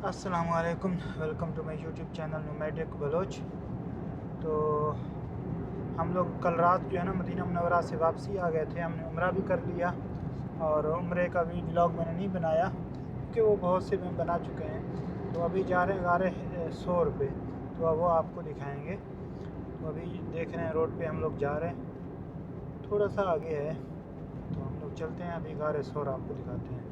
अस्सलाम वालेकुम, welcome to my YouTube channel nomadic Baloch. तो हम लोग कल रात जो है ना मदीना मुनव्वरा से वापसी आ गए थे। हमने उम्रा भी कर लिया और उम्रे का भी व्लॉग मैंने नहीं बनाया क्योंकि वो बहुत से में बना चुके हैं। तो अभी जा रहे हैं गारे सोर पे, तो अब वो आपको दिखाएंगे। तो अभी देख रहे हैं रोड पे हम लोग जा रहे हैं, थोड़ा सा आगे है तो हम लोग चलते हैं। अभी गारे सोर आपको दिखाते हैं।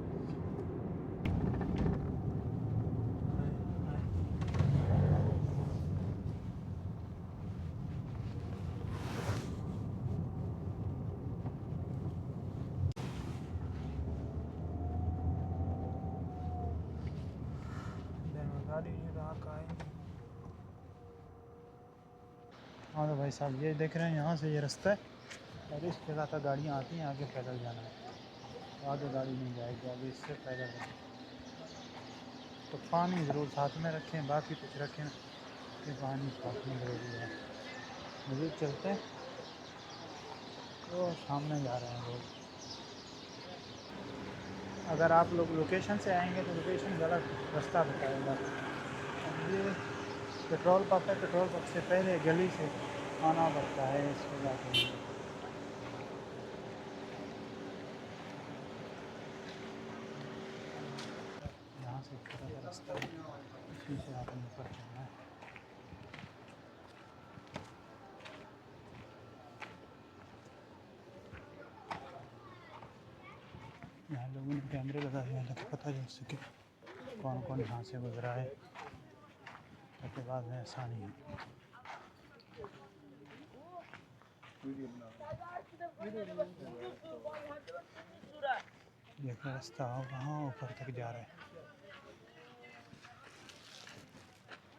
गाड़ी रहा का है। हाँ तो भाई साहब ये देख रहे हैं, यहाँ से ये रास्ता है और इस जगह तक गाड़ियाँ आती हैं। आगे पैदल जाना है, तो आगे गाड़ी नहीं जाएगी, आगे इससे पैदल है। तो पानी ज़रूर साथ में रखें, बाकी कुछ रखें कि पानी साथ में ज़रूरी है। मज़ीद चलते हैं, तो सामने जा रहे हैं लोग। अगर आप लोग लोकेशन से आएंगे तो लोकेशन गलत रास्ता बताएगा। ये पेट्रोल पंप है, पेट्रोल पंप से पहले गली से आना पड़ता है इस जगह के लिए। यहाँ से छोटा सा रास्ता है, इसी से आपने ऊपर चलना है। यहाँ लोगों ने कैमरे लगाए हैं ताकि पता चल सके कौन कौन यहाँ से गुजरा है, ताकि बाद में आसानी हो। ये रास्ता वहाँ ऊपर तक जा रहा है,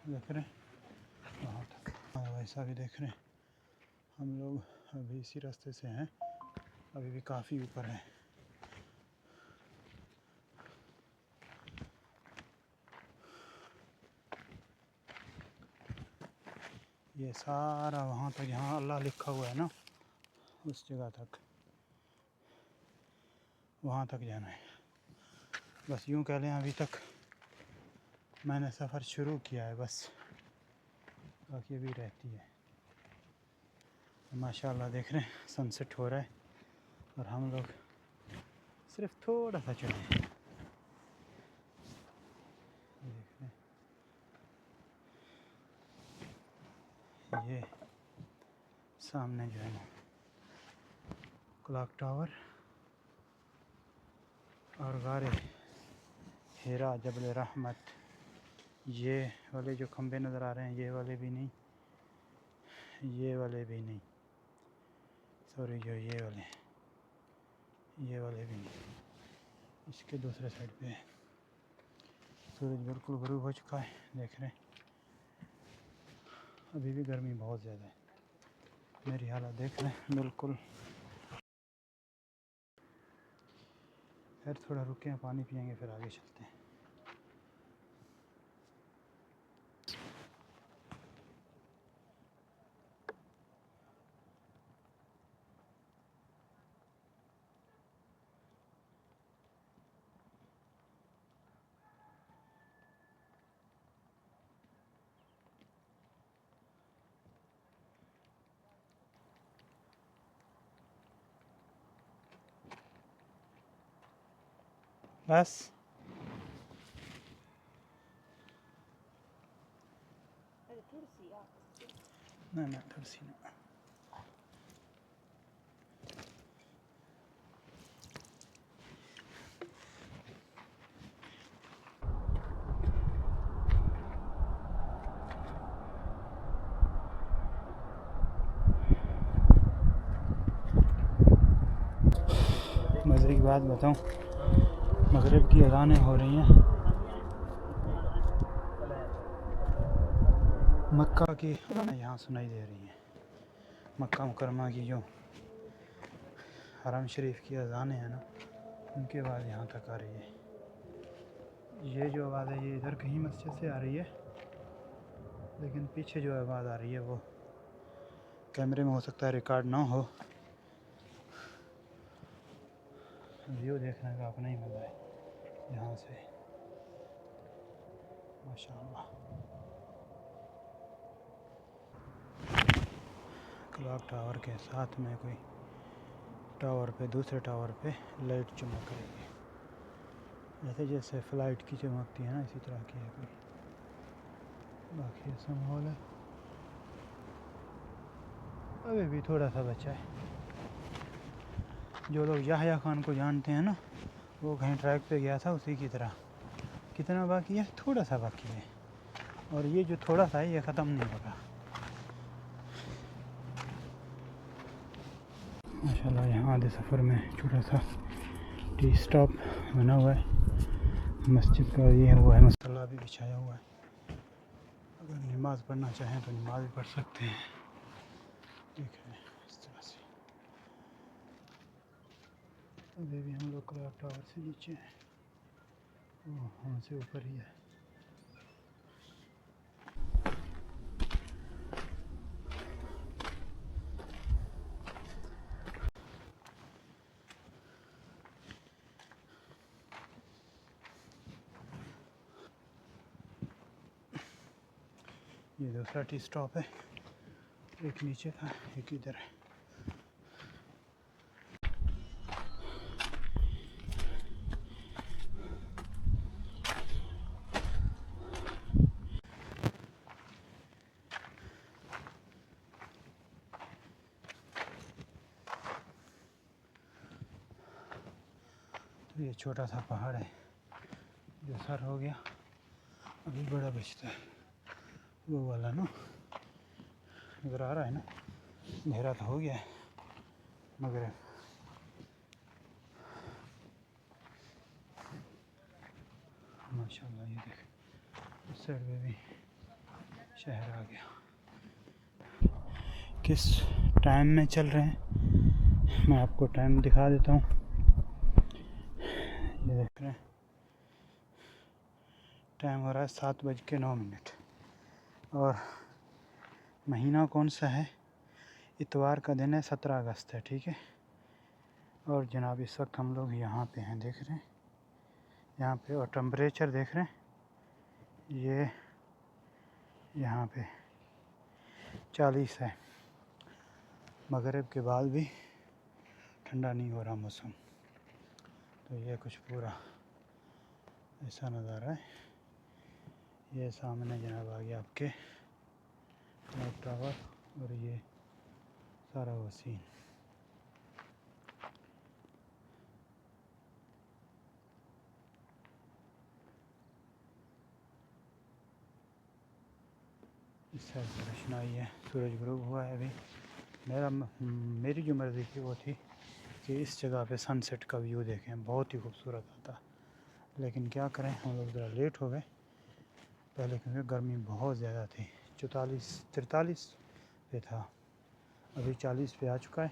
देख रहे हैं वहाँ तक। वैसा भी देख रहे हैं हम लोग अभी इसी रास्ते से हैं, अभी भी काफ़ी ऊपर है। ये सारा वहाँ तक, यहाँ अल्लाह लिखा हुआ है ना, उस जगह तक, वहाँ तक जाना है। बस यूँ कह लें अभी तक मैंने सफ़र शुरू किया है बस, बाकी अभी रहती है। माशाल्लाह देख रहे हैं सनसेट हो रहा है और हम लोग सिर्फ थोड़ा सा चले हैं। देख रहे हैं ये सामने जो है ना क्लॉक टावर और गारे हेरा जबल रहमत, ये वाले जो खंबे नज़र आ रहे हैं ये वाले भी नहीं, ये वाले भी नहीं, सॉरी जो ये वाले भी नहीं, इसके दूसरे साइड पे है। सूरज बिल्कुल गुरूब हो चुका है, देख रहे हैं। अभी भी गर्मी बहुत ज़्यादा है, मेरी हालत देख रहे हैं बिल्कुल। फिर थोड़ा रुके हैं, पानी पिएंगे, फिर आगे चलते हैं। बस ना कुर्सी ना। मज़े की बात बताऊं, मगरिब की अज़ानें हो रही हैं, मक्का की यहाँ सुनाई दे रही हैं। मक्का मुकरमा की जो हरम शरीफ की अज़ानें हैं ना, उनके बाद यहाँ तक आ रही है। ये जो आवाज़ है ये इधर कहीं मस्जिद से आ रही है, लेकिन पीछे जो आवाज़ आ रही है वो कैमरे में हो सकता है रिकॉर्ड ना हो। व्यू देखने का अपना ही मज़ा है यहाँ से। माशाल्लाह। क्लॉक टावर के साथ में कोई टावर पे, दूसरे टावर पे लाइट चमक रही है, जैसे जैसे फ्लाइट की चमकती है ना, इसी तरह की है कोई। बाकी ऐसा माहौल है। अभी भी थोड़ा सा बचा है। जो लोग याहया खान को जानते हैं ना, वो कहीं ट्रैक पे गया था, उसी की तरह। कितना बाकी है? थोड़ा सा बाकी है। और ये जो थोड़ा सा है ये ख़त्म नहीं होगा। माशाल्लाह यहाँ आधे सफ़र में छोटा सा टी स्टॉप बना हुआ है। मस्जिद का ये हुआ है, मसल्ला भी बिछाया हुआ है। अगर नमाज़ पढ़ना चाहें तो नमाज़ भी पढ़ सकते हैं। देख रहे हैं इस तरह से। अभी भी हम लोग क्लॉक टावर से नीचे हैं, वो वहाँ से ऊपर ही है। ये दूसरा टी स्टॉप है, एक नीचे था, एक इधर है। तो ये छोटा सा पहाड़ है जो सर हो गया, अभी बड़ा बचता है, वो वाला ना नज़र आ रहा है ना, अंधेरा तो हो गया है मगर माशाल्लाह ये देख, इस साइड में भी शहर आ गया। किस टाइम में चल रहे हैं मैं आपको टाइम दिखा देता हूँ। ये देख रहे हैं टाइम हो रहा है 7:09 और महीना कौन सा है? इतवार का दिन है, 17 अगस्त है, ठीक है। और जनाब इस वक्त हम लोग यहाँ पे हैं, देख रहे हैं यहाँ पे, और टेम्परेचर देख रहे हैं ये यहाँ पे 40 है। मगरिब के बाद भी ठंडा नहीं हो रहा मौसम। तो ये कुछ पूरा ऐसा नज़ारा है। ये सामने जनाब आ गया आपके क्लॉक टावर, और ये सारा वो सीन। इस साइड से रोशनाई है, सूरज गुरूब हुआ है अभी। मेरी जो मर्ज़ी थी वो थी कि इस जगह पे सनसेट का व्यू देखें, बहुत ही खूबसूरत आता। लेकिन क्या करें, हम लोग ज़रा लेट हो गए पहले, क्योंकि गर्मी बहुत ज़्यादा थी। 43 पे था, अभी 40 पे आ चुका है।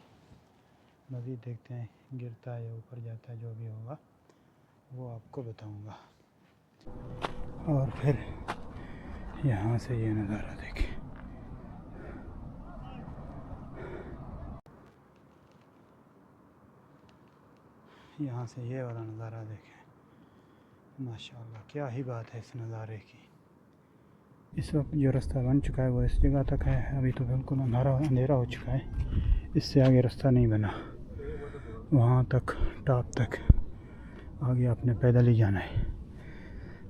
मज़ीद देखते हैं गिरता है या ऊपर जाता है, जो भी होगा वो आपको बताऊंगा। और फिर यहाँ से ये नज़ारा देखें, यहाँ से ये वाला नज़ारा देखें। माशाल्लाह क्या ही बात है इस नज़ारे की। इस वक्त जो रास्ता बन चुका है वो इस जगह तक है, अभी तो बिल्कुल अंधेरा हो चुका है, इससे आगे रास्ता नहीं बना। वहाँ तक टॉप तक आगे आपने पैदल ही जाना है।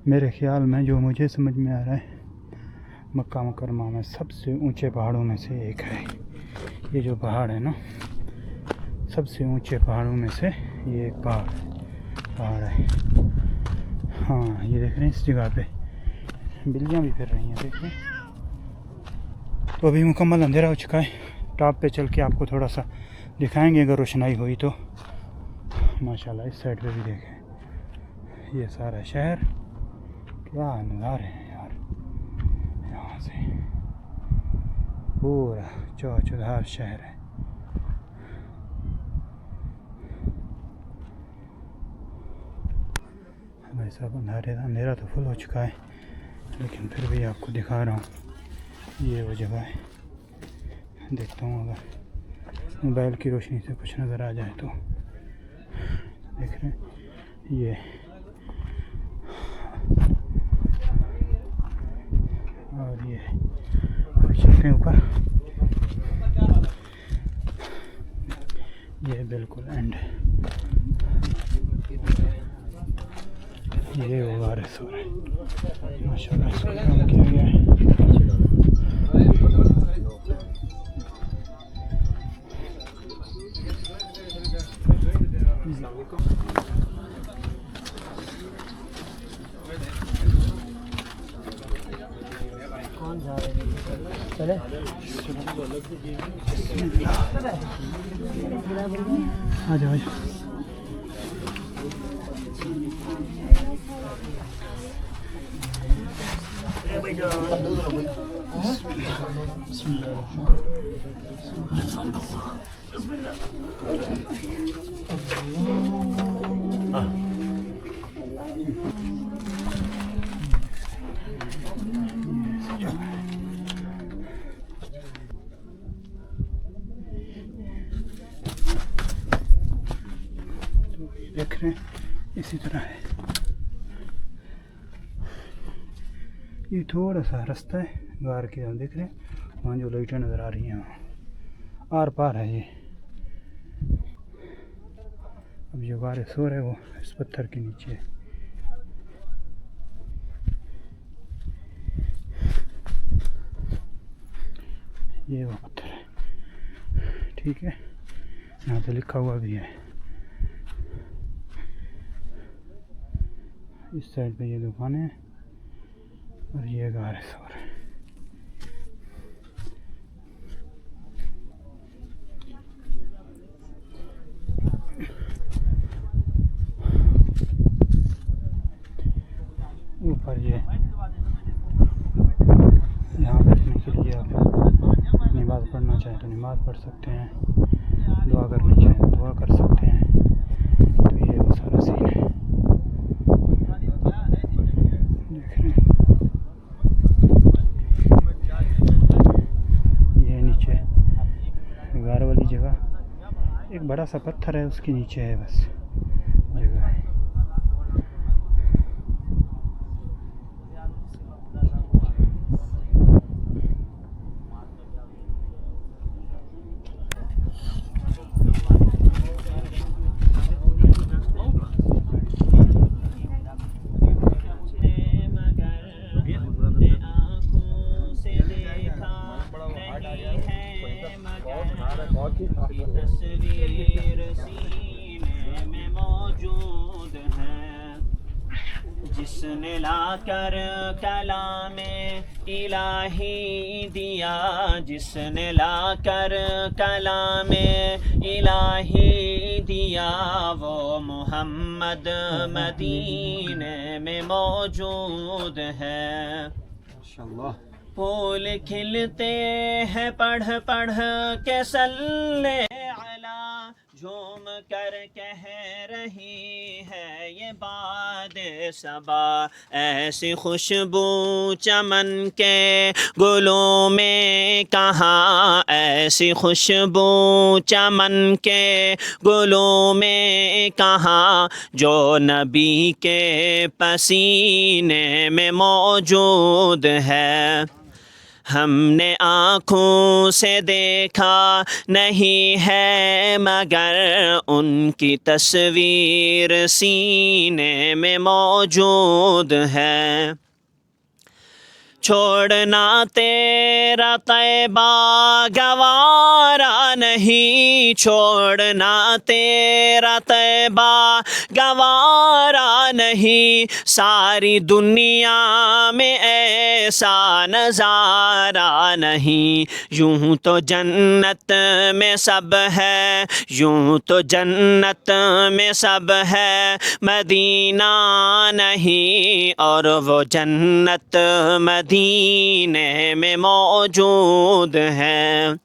मेरे ख्याल में जो मुझे समझ में आ रहा है, मक्का मुकरमा में सबसे ऊंचे पहाड़ों में से एक है ये जो पहाड़ है ना, सबसे ऊंचे पहाड़ों में से ये एक पहाड़ है। हाँ ये देख रहे हैं, इस जगह पे बिल्लियाँ भी फिर रही हैं, देखिए। तो अभी मुकम्मल अंधेरा हो चुका है। टॉप पे चल के आपको थोड़ा सा दिखाएंगे अगर रोशनाई हुई तो। माशाल्लाह इस साइड पे भी देखें, ये सारा शहर, क्या नज़ारे हैं यार। यहाँ से पूरा चौचुधार शहर है। भाई साहब अंधेरा तो फुल हो चुका है, लेकिन फिर भी आपको दिखा रहा हूँ ये वो जगह है। देखता हूँ अगर मोबाइल की रोशनी से कुछ नज़र आ जाए तो। देख रहे हैं ये ये चलते हैं ऊपर, ये बिल्कुल एंड, ये वो वारिस हो रहा है माशाल्लाह, इसको काम किया गया है। कौन जा रहे हैं? चले आ जाओ। देख रहे हैं इसी तरह है, ये थोड़ा सा रास्ता है गार के, हम देख रहे हैं वहाँ जो लाइटें नज़र आ रही हैं वहाँ आर पार है ये। अब जो गार सो रहे वो इस पत्थर के नीचे है। ये वो पत्थर है, ठीक है, यहाँ पे लिखा हुआ भी है। इस साइड पे ये दुकान है और ये गार है सो रहे। ऊपर ये यहाँ बैठने के लिए आप नमाज़ पढ़ना चाहें तो नमाज़ पढ़ सकते हैं, दुआ करनी चाहें तो दुआ कर सकते हैं। तो ये वो सारा सीन है, देख रहे हैं। ये नीचे गार वाली जगह एक बड़ा सा पत्थर है, उसके नीचे है बस जगह है। तस्वीर सीने में मौजूद है, जिसने लाकर कलामे इलाही दिया, जिसने लाकर कलामे इलाही दिया, वो मोहम्मद मदीने में मौजूद है। फूल खिलते हैं पढ़ पढ़ के सल्ले अला, झूम कर कह रही है ये बाद सबा, ऐसी खुशबू चमन के गुलों में कहाँ, ऐसी खुशबू चमन के गुलों में कहाँ, जो नबी के पसीने में मौजूद है। हमने आँखों से देखा नहीं है मगर उनकी तस्वीर सीने में मौजूद है। छोड़ना तेरा तैबा गवारा नहीं, छोड़ना तेरा तैबा गवारा नहीं, सारी दुनिया में ऐसा नज़ारा नहीं। यूं तो जन्नत में सब है, यूं तो जन्नत में सब है, मदीना नहीं और वो जन्नत मदीने में मौजूद है।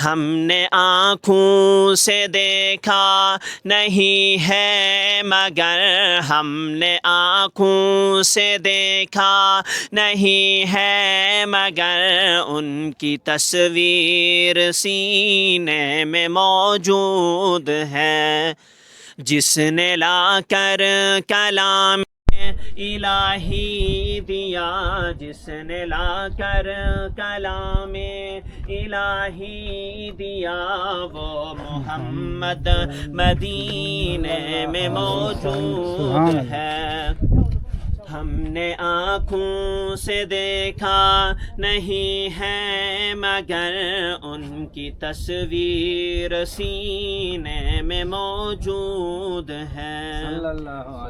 हमने आँखों से देखा नहीं है मगर, हमने आँखों से देखा नहीं है मगर, उनकी तस्वीर सीने में मौजूद है। जिसने लाकर कलाम इलाही दिया, दिया जिसने लाकर कलामे इलाही दिया, वो मोहम्मद मदीने में मौजूद है। हमने आँखों से देखा नहीं है मगर उनकी तस्वीर सीने में मौजूद है।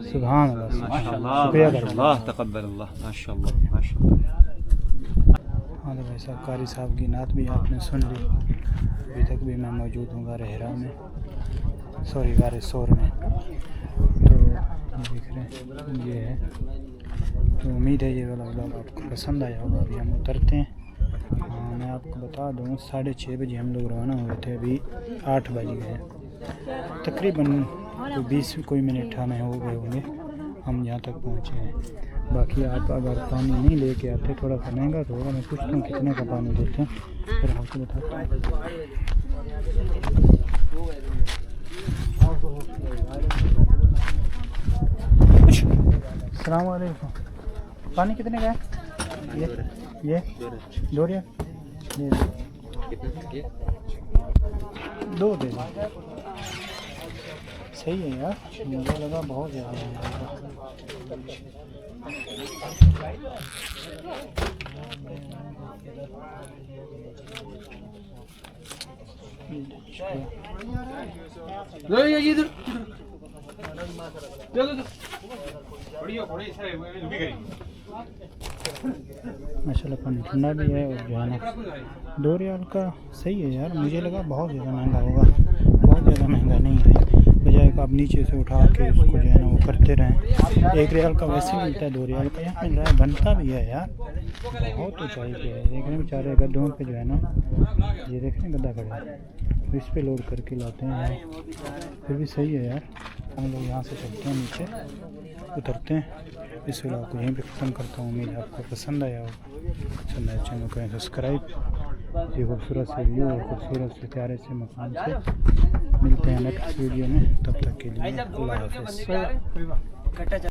सुभान अल्लाह, माशाअल्लाह, तक़ब्बल अल्लाह, माशाअल्लाह माशाअल्लाह। हाँ भाई साहब, कारी साहब की नात भी आपने सुन ली। अभी तक भी मैं मौजूद हूँ गारे हिरा में, सॉरी गारे सोर में। तो देख रहे हैं ये है, तो उम्मीद है ये वाला व्लॉग आपको पसंद आया होगा। अभी हम उतरते हैं। हाँ, मैं आपको बता दूँ 6:30 बजे हम लोग रवाना हुए थे, अभी 8 बज गए। तकरीबन 20 कोई मिनट हमें हो गए होंगे हम यहाँ तक पहुँचे हैं। बाकी आप अगर पानी नहीं लेके आते, थोड़ा सा महंगा तो होगा, मैं पूछता हूँ कितने का पानी देते हैं, फिर आपको बताता हूँ। अस्सलाम वालेकुम। पानी कितने का है? ये 2 रियाल, ये 2 दे दो। सही है यार, मुझे लगा बहुत ज़्यादा है। माशाल्लाह पानी ठंडा भी है और जो है ना 2 रियाल का सही है यार। मुझे लगा बहुत ज़्यादा महंगा होगा, बहुत ज़्यादा महंगा नहीं है। बजाय आप नीचे से उठा के उसको जो है ना वो करते रहें। 1 रियाल का वैसे मिलता है, 2 रियाल का यहाँ मिल रहा है। बनता भी है यार, बहुत ऊँचाई पे है। देख रहे हैं बेचारे गड्ढों पे जो है ना, ये देख रहे हैं गड्ढा खड़ा है, तो इस पे लोड करके लाते हैं। फिर भी सही है यार। हम लोग यहाँ से चलते हैं, नीचे उतरते हैं। इस व्लॉग को यहीं पे ख़त्म करता हूँ। उम्मीद है आपको पसंद आया होगा। पसंद आए चैनल को सब्सक्राइब। ये खूबसूरत से व्यू और खूबसूरत से प्यारे से मकान से मिलते हैं नेक्स्ट वीडियो में। तब तक के लिए अल्लाह हाफ़िज़।